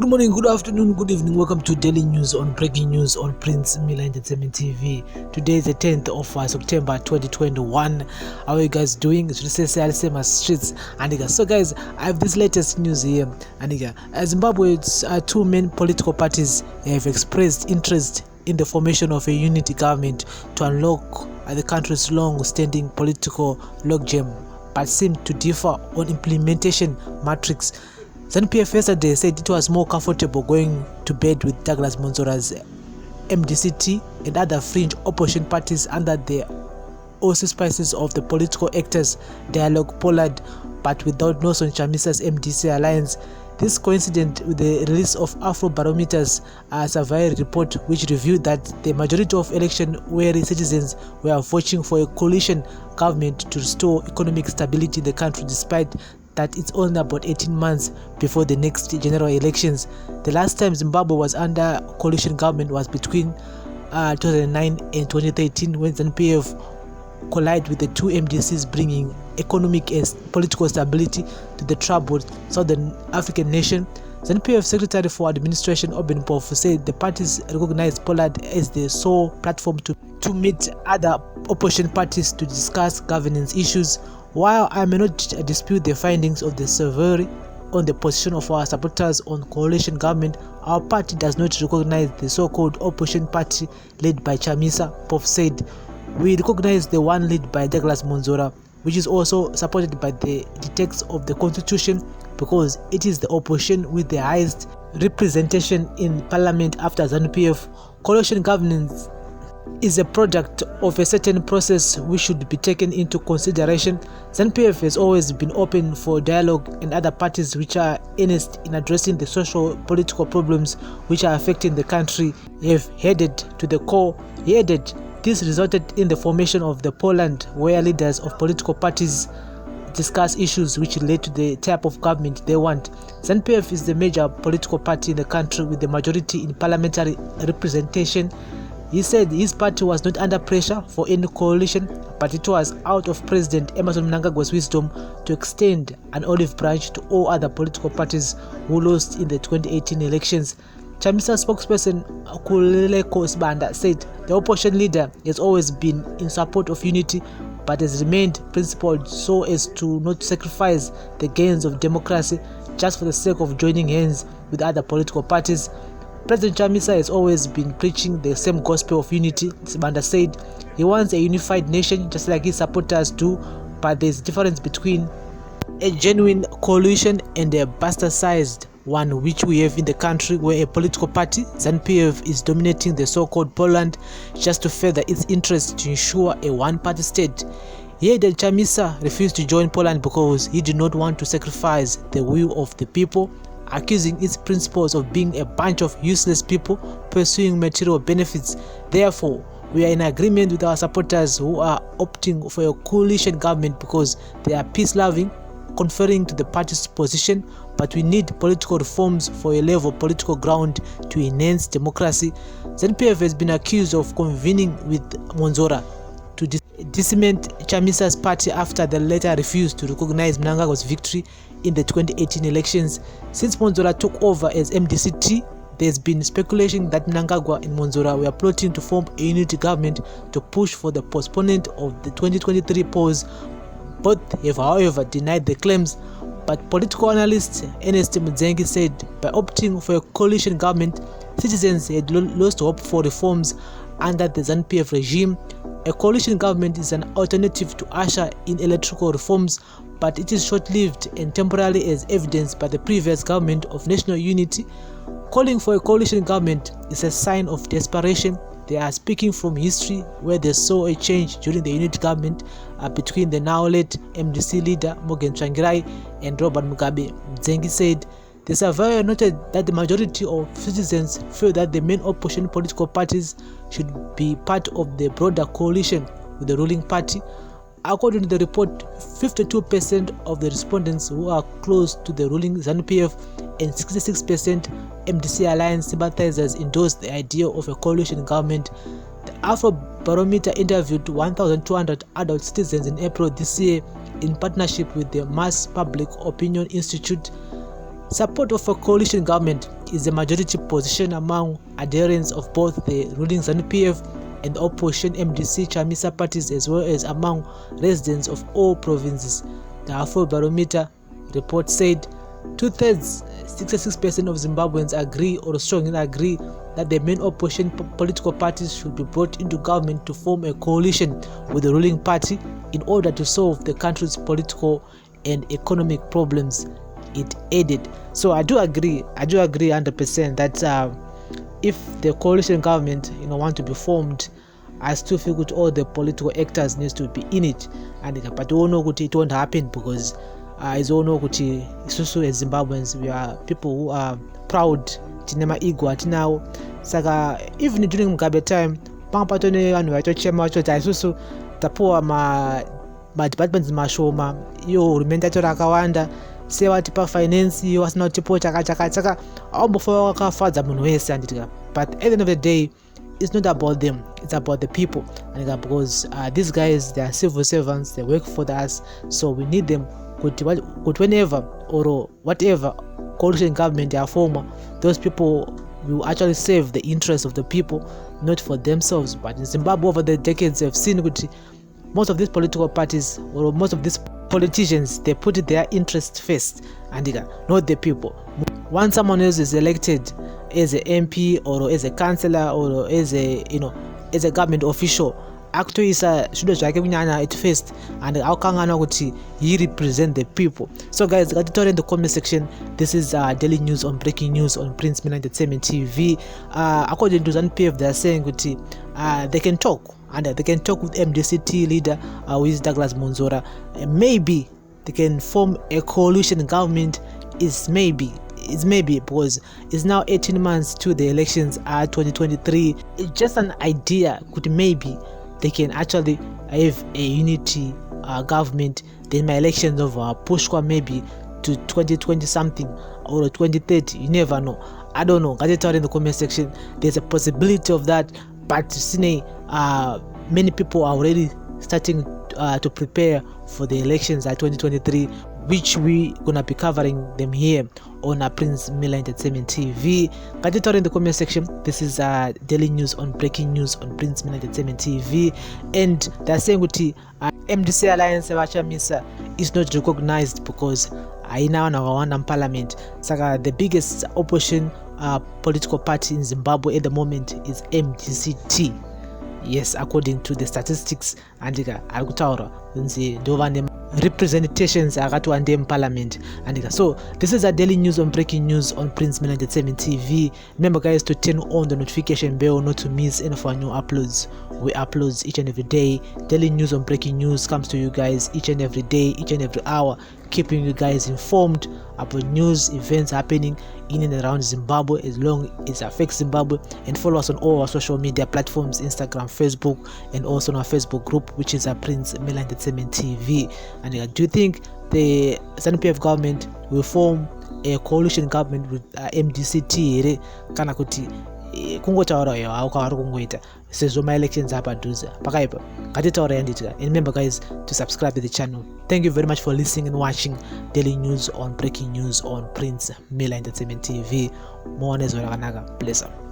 Good morning, good afternoon, good evening. Welcome to Daily News on Breaking News on Prince Miller Entertainment TV. Today is the 10th of September 2021. How are you guys doing? It's just same as streets. And so guys, I have this latest news here. And Zimbabwe's two main political parties have expressed interest in the formation of a unity government to unlock the country's long-standing political logjam, but seem to differ on implementation matrix. Zanu yesterday said it was more comfortable going to bed with Douglas Monzora's MDCT and other fringe opposition parties under the auspices of the political actors dialogue Pollard, but without Nelson Chamisa's MDC alliance. This coincident with the release of Afrobarometer's survey report, which revealed that the majority of election-weary citizens were voting for a coalition government to restore economic stability in the country, despite that it's only about 18 months before the next general elections. The last time Zimbabwe was under coalition government was between 2009 and 2013, when ZANU-PF collided with the two MDCs, bringing economic and political stability to the troubled Southern African nation. ZANU-PF Secretary for Administration Obin Mpofu said the parties recognized Pollard as the sole platform to meet other opposition parties to discuss governance issues. While I may not dispute the findings of the survey on the position of our supporters on coalition government, our party does not recognize the so-called opposition party led by Chamisa, Mpofu said. We recognize the one led by Douglas Monzora, which is also supported by the text of the constitution, because it is the opposition with the highest representation in parliament after ZANU-PF. Coalition governance is a product of a certain process which should be taken into consideration. ZANU-PF has always been open for dialogue, and other parties which are earnest in addressing the social political problems which are affecting the country have headed to the core. He added, this resulted in the formation of the Poland, where leaders of political parties discuss issues which relate to the type of government they want. ZANU-PF is the major political party in the country with the majority in parliamentary representation. He said his party was not under pressure for any coalition, but it was out of President Emmerson Mnangagwa's wisdom to extend an olive branch to all other political parties who lost in the 2018 elections. Chamisa spokesperson Kuleleko Sibanda said the opposition leader has always been in support of unity, but has remained principled so as to not sacrifice the gains of democracy just for the sake of joining hands with other political parties. President Chamisa has always been preaching the same gospel of unity, Sibanda said. He wants a unified nation just like his supporters do, but there's a difference between a genuine coalition and a bastardized one which we have in the country, where a political party, ZANU-PF, is dominating the so-called Poland just to further its interest to ensure a one-party state. Here, the Chamisa refused to join Poland because he did not want to sacrifice the will of the people, accusing its principles of being a bunch of useless people pursuing material benefits. Therefore, we are in agreement with our supporters who are opting for a coalition government because they are peace-loving, conferring to the party's position, but we need political reforms for a level political ground to enhance democracy. ZANU-PF has been accused of convening with Monzora to decimate Chamisa's party after the latter refused to recognize Mnangagwa's victory in the 2018 elections. Since Monzora took over as MDCT, there's been speculation that Mnangagwa and Monzora were plotting to form a unity government to push for the postponement of the 2023 polls. Both have, however, denied the claims, but political analyst Ernest Mudzengi said by opting for a coalition government, citizens had lost hope for reforms under the ZANU-PF regime. A coalition government is an alternative to usher in electoral reforms, but it is short-lived and temporary, as evidenced by the previous government of national unity. Calling for a coalition government is a sign of desperation. They are speaking from history, where they saw a change during the unity government between the now late MDC leader Morgan Tsvangirai and Robert Mugabe. Mzengi said the surveyor noted that the majority of citizens feel that the main opposition political parties should be part of the broader coalition with the ruling party. According to the report, 52% of the respondents who are close to the ruling ZANU-PF and 66% MDC alliance sympathizers endorsed the idea of a coalition government. The Afrobarometer interviewed 1,200 adult citizens in April this year in partnership with the Mass Public Opinion Institute. Support of a coalition government is a majority position among adherents of both the ruling ZANU-PF and the opposition MDC Chamisa parties, as well as among residents of all provinces. The Afrobarometer report said 2/3, 66% of Zimbabweans agree or strongly agree that the main opposition political parties should be brought into government to form a coalition with the ruling party in order to solve the country's political and economic problems, it added. So I do agree 100% that if the coalition government want to be formed, I still feel that all the political actors needs to be in it, but we all know that it won't happen because as all know that isusu as Zimbabweans, we are people who are proud, tinema ego atinawo. Saka even during Mugabe time pangapatone vanhu vaitochema vachoti isusu tapuwa ma departments mashoma, iyo hurumende yacho rakawanda, sevatipa finance iyo vasina kutipo chakachaka saka aumbofa wakafadza munhu wese handitika. But at the end of the day, it's not about them, it's about the people, and because these guys, they are civil servants, they work for us, so we need them. Good whenever or whatever coalition government they are formed, those people will actually serve the interests of the people, not for themselves. But in Zimbabwe over the decades, I've seen most of these political parties or most of these politicians, they put their interest first and not the people. Once someone else is elected as an MP or as a councillor or as a government official, akutoisa zvinhu zvake kunyanya at first and akangana kuti he represent the people. So guys, ngatitaure in the comment section. This is daily news on breaking news on Prince Milan Entertainment TV. According to ZANU-PF, they are saying kuti they can talk, and they can talk with MDCT leader who is Douglas Monzora. Maybe they can form a coalition government. It's maybe because it's now 18 months to the elections 2023. It's just an idea. Could maybe they can actually have a unity government. Then my elections of pushwa maybe to 2020 something or 2030. You never know. I don't know. Get it out in the comment section. There's a possibility of that, but many people are already starting to prepare for the elections 2023, which we gonna be covering them here on Prince Milan Entertainment TV. Get it out in the comment section. This is daily news on breaking news on Prince Milan Entertainment TV, and they're saying that MDC Alliance Chamisa is not recognized because I now in parliament. Saka the biggest opposition political party in Zimbabwe at the moment is MDCT. Yes, according to the statistics, and alkutaura representations akatiwande in parliament. And so this is a daily news on breaking news on Prince Milan Entertainment TV. Remember guys to turn on the notification bell not to miss any of our new uploads. We upload each and every day. Daily news on breaking news comes to you guys each and every day, each and every hour, keeping you guys informed about news, events happening in and around Zimbabwe as long as it affects Zimbabwe. And follow us on all our social media platforms, Instagram, Facebook, and also on our Facebook group, which is Prince Milan Entertainment TV. And do you think the ZANU-PF government will form a coalition government with MDCT? Kana kuti kungotaura iyo haukavari kungoita sezvo ma-elections apadhuze pakaipa ngatitaura yanditika. And remember guys to subscribe to the channel. Thank you very much for listening and watching daily news on breaking news on Prince Milan Entertainment TV. Muone zvakanaka. Bless up.